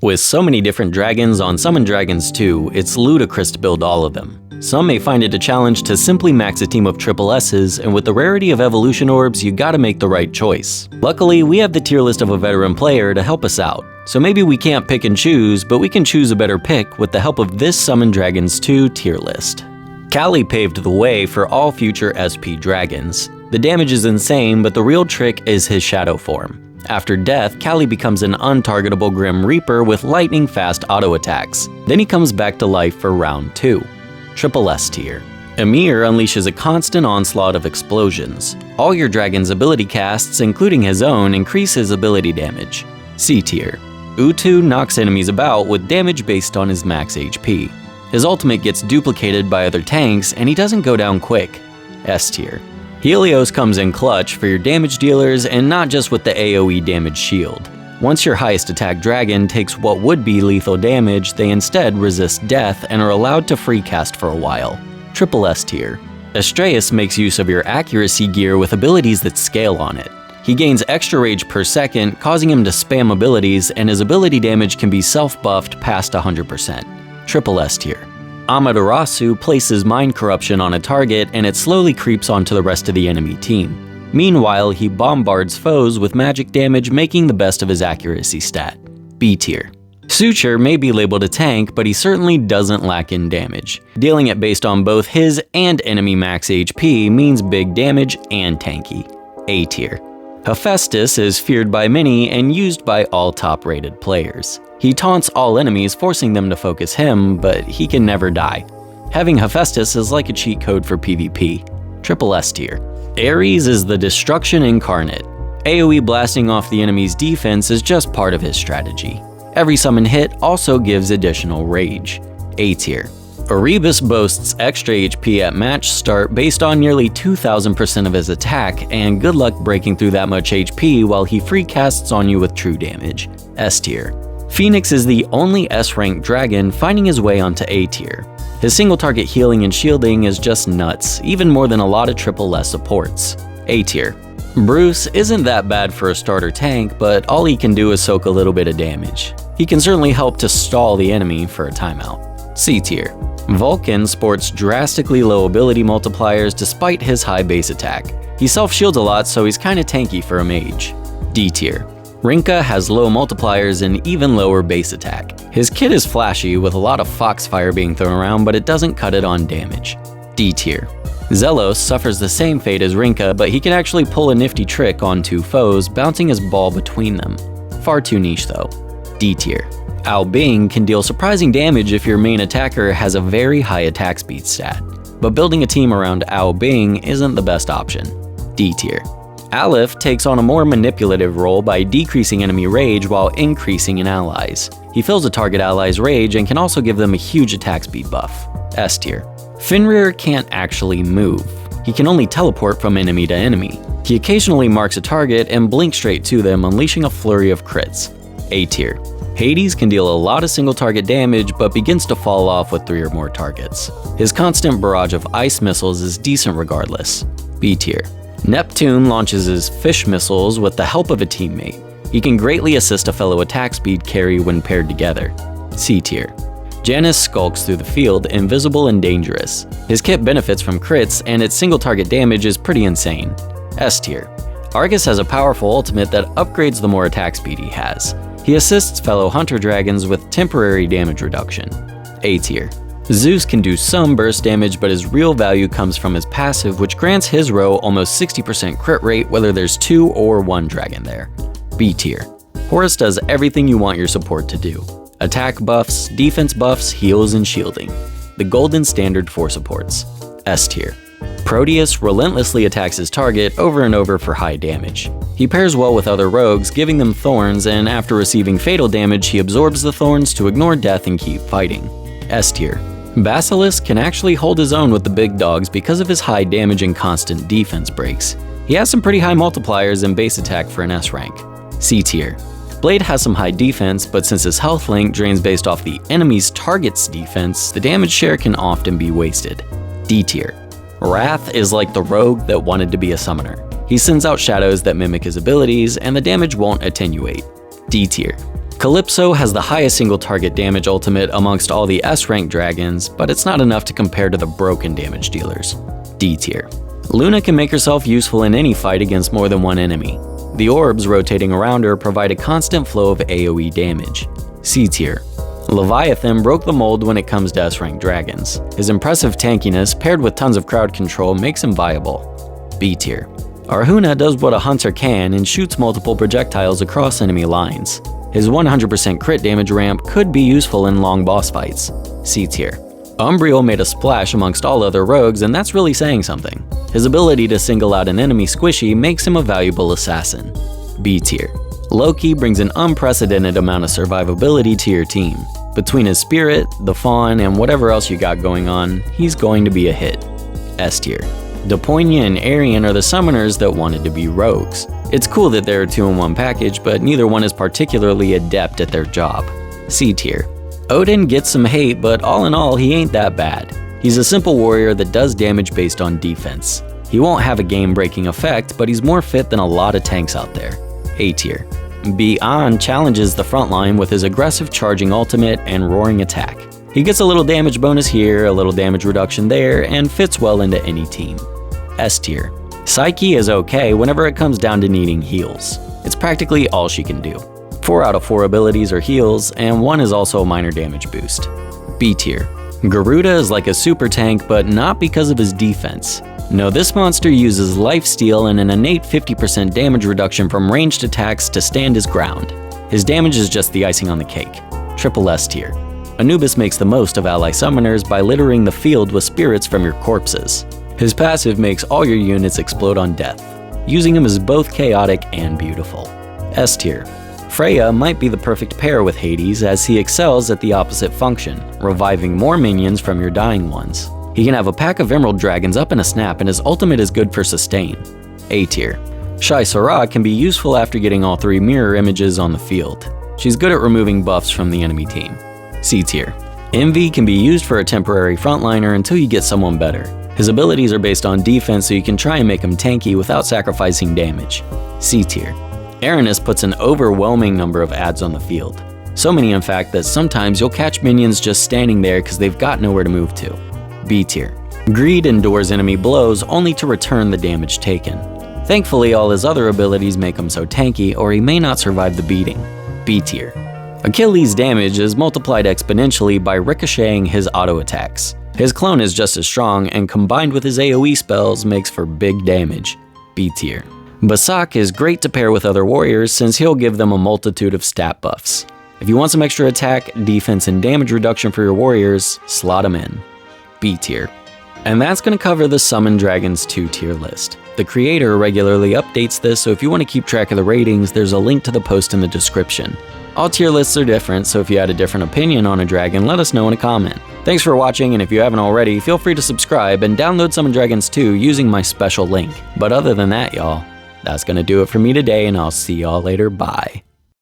With so many different dragons on Summon Dragons 2, it's ludicrous to build all of them. Some may find it a challenge to simply max a team of triple S's, and with the rarity of evolution orbs, you gotta make the right choice. Luckily, we have the tier list of a veteran player to help us out. So maybe we can't pick and choose, but we can choose a better pick with the help of this Summon Dragons 2 tier list. Kali paved the way for all future SP dragons. The damage is insane, but the real trick is his shadow form. After death, Kali becomes an untargetable Grim Reaper with lightning-fast auto attacks. Then he comes back to life for round 2. Triple S tier. Emir unleashes a constant onslaught of explosions. All your dragon's ability casts, including his own, increase his ability damage. C tier. Utu knocks enemies about with damage based on his max HP. His ultimate gets duplicated by other tanks, and he doesn't go down quick. S tier. Helios comes in clutch for your damage dealers and not just with the AoE damage shield. Once your highest attack dragon takes what would be lethal damage, they instead resist death and are allowed to free cast for a while. Triple S tier. Astraeus makes use of your accuracy gear with abilities that scale on it. He gains extra rage per second, causing him to spam abilities, and his ability damage can be self-buffed past 100%. Triple S tier. Amaterasu places mind corruption on a target and it slowly creeps onto the rest of the enemy team. Meanwhile, he bombards foes with magic damage, making the best of his accuracy stat. B tier. Suture may be labeled a tank, but he certainly doesn't lack in damage. Dealing it based on both his and enemy max HP means big damage and tanky. A tier. Hephaestus is feared by many and used by all top-rated players. He taunts all enemies, forcing them to focus him, but he can never die. Having Hephaestus is like a cheat code for PvP. Triple S tier. Ares is the destruction incarnate. AoE blasting off the enemy's defense is just part of his strategy. Every summon hit also gives additional rage. A tier. Erebus boasts extra HP at match start based on nearly 2000% of his attack, and good luck breaking through that much HP while he free casts on you with true damage. S tier. Phoenix is the only S-rank dragon finding his way onto A tier. His single target healing and shielding is just nuts, even more than a lot of triple S supports. A tier. Bruce isn't that bad for a starter tank, but all he can do is soak a little bit of damage. He can certainly help to stall the enemy for a timeout. C tier. Vulcan sports drastically low ability multipliers despite his high base attack. He self-shields a lot, so he's kinda tanky for a mage. D tier. Rinka has low multipliers and even lower base attack. His kit is flashy with a lot of foxfire being thrown around, but it doesn't cut it on damage. D tier. Zelos suffers the same fate as Rinka, but he can actually pull a nifty trick on two foes, bouncing his ball between them. Far too niche though. D tier. Ao Bing can deal surprising damage if your main attacker has a very high attack speed stat, but building a team around Ao Bing isn't the best option. D tier. Aleph takes on a more manipulative role by decreasing enemy rage while increasing in allies. He fills a target ally's rage and can also give them a huge attack speed buff. S tier. Fenrir can't actually move. He can only teleport from enemy to enemy. He occasionally marks a target and blinks straight to them, unleashing a flurry of crits. A tier. Hades can deal a lot of single target damage, but begins to fall off with 3 or more targets. His constant barrage of ice missiles is decent regardless. B tier. Neptune launches his fish missiles with the help of a teammate. He can greatly assist a fellow attack speed carry when paired together. C tier. Janus skulks through the field, invisible and dangerous. His kit benefits from crits, and its single target damage is pretty insane. S tier. Argus has a powerful ultimate that upgrades the more attack speed he has. He assists fellow hunter dragons with temporary damage reduction. A tier. Zeus can do some burst damage, but his real value comes from his passive, which grants his row almost 60% crit rate whether there's 2 or 1 dragon there. B tier. Horus does everything you want your support to do. Attack buffs, defense buffs, heals, and shielding. The golden standard for supports. S tier. Proteus relentlessly attacks his target over and over for high damage. He pairs well with other rogues, giving them thorns, and after receiving fatal damage, he absorbs the thorns to ignore death and keep fighting. S tier. Basilisk can actually hold his own with the big dogs because of his high damage and constant defense breaks. He has some pretty high multipliers and base attack for an S rank. C tier. Blade has some high defense, but since his health link drains based off the enemy's target's defense, the damage share can often be wasted. D tier. Wrath is like the rogue that wanted to be a summoner. He sends out shadows that mimic his abilities, and the damage won't attenuate. D tier. Calypso has the highest single target damage ultimate amongst all the S-rank dragons, but it's not enough to compare to the broken damage dealers. D tier. Luna can make herself useful in any fight against more than one enemy. The orbs rotating around her provide a constant flow of AoE damage. C tier. Leviathan broke the mold when it comes to S-rank dragons. His impressive tankiness paired with tons of crowd control makes him viable. B tier. Arjuna does what a hunter can and shoots multiple projectiles across enemy lines. His 100% crit damage ramp could be useful in long boss fights. C tier. Umbriel made a splash amongst all other rogues, and that's really saying something. His ability to single out an enemy squishy makes him a valuable assassin. B tier. Loki brings an unprecedented amount of survivability to your team. Between his spirit, the fawn, and whatever else you got going on, he's going to be a hit. S tier. Deponia and Arian are the summoners that wanted to be rogues. It's cool that they're a 2-in-1 package, but neither one is particularly adept at their job. C tier. Odin gets some hate, but all in all, he ain't that bad. He's a simple warrior that does damage based on defense. He won't have a game-breaking effect, but he's more fit than a lot of tanks out there. A tier. Beyond challenges the frontline with his aggressive charging ultimate and roaring attack. He gets a little damage bonus here, a little damage reduction there, and fits well into any team. S tier. Psyche is okay whenever it comes down to needing heals. It's practically all she can do. 4 out of 4 abilities are heals, and 1 is also a minor damage boost. B tier. Garuda is like a super tank, but not because of his defense. No, this monster uses lifesteal and an innate 50% damage reduction from ranged attacks to stand his ground. His damage is just the icing on the cake. Triple S tier. Anubis makes the most of ally summoners by littering the field with spirits from your corpses. His passive makes all your units explode on death. Using him is both chaotic and beautiful. S tier. Freya might be the perfect pair with Hades as he excels at the opposite function, reviving more minions from your dying ones. He can have a pack of emerald dragons up in a snap, and his ultimate is good for sustain. A tier. Shai Sarah can be useful after getting all 3 mirror images on the field. She's good at removing buffs from the enemy team. C tier. Envy can be used for a temporary frontliner until you get someone better. His abilities are based on defense, so you can try and make him tanky without sacrificing damage. C tier. Aranis puts an overwhelming number of ads on the field. So many in fact that sometimes you'll catch minions just standing there because they've got nowhere to move to. B tier. Greed endures enemy blows only to return the damage taken. Thankfully, all his other abilities make him so tanky, or he may not survive the beating. B tier. Achilles' damage is multiplied exponentially by ricocheting his auto attacks. His clone is just as strong, and combined with his AoE spells makes for big damage. B tier. Basak is great to pair with other warriors since he'll give them a multitude of stat buffs. If you want some extra attack, defense, and damage reduction for your warriors, slot him in. B tier. And that's going to cover the Summon Dragons 2 tier list. The creator regularly updates this, so if you want to keep track of the ratings, there's a link to the post in the description. All tier lists are different, so if you had a different opinion on a dragon, let us know in a comment. Thanks for watching, and if you haven't already, feel free to subscribe and download Summon Dragons 2 using my special link. But other than that, y'all, that's going to do it for me today, and I'll see y'all later. Bye.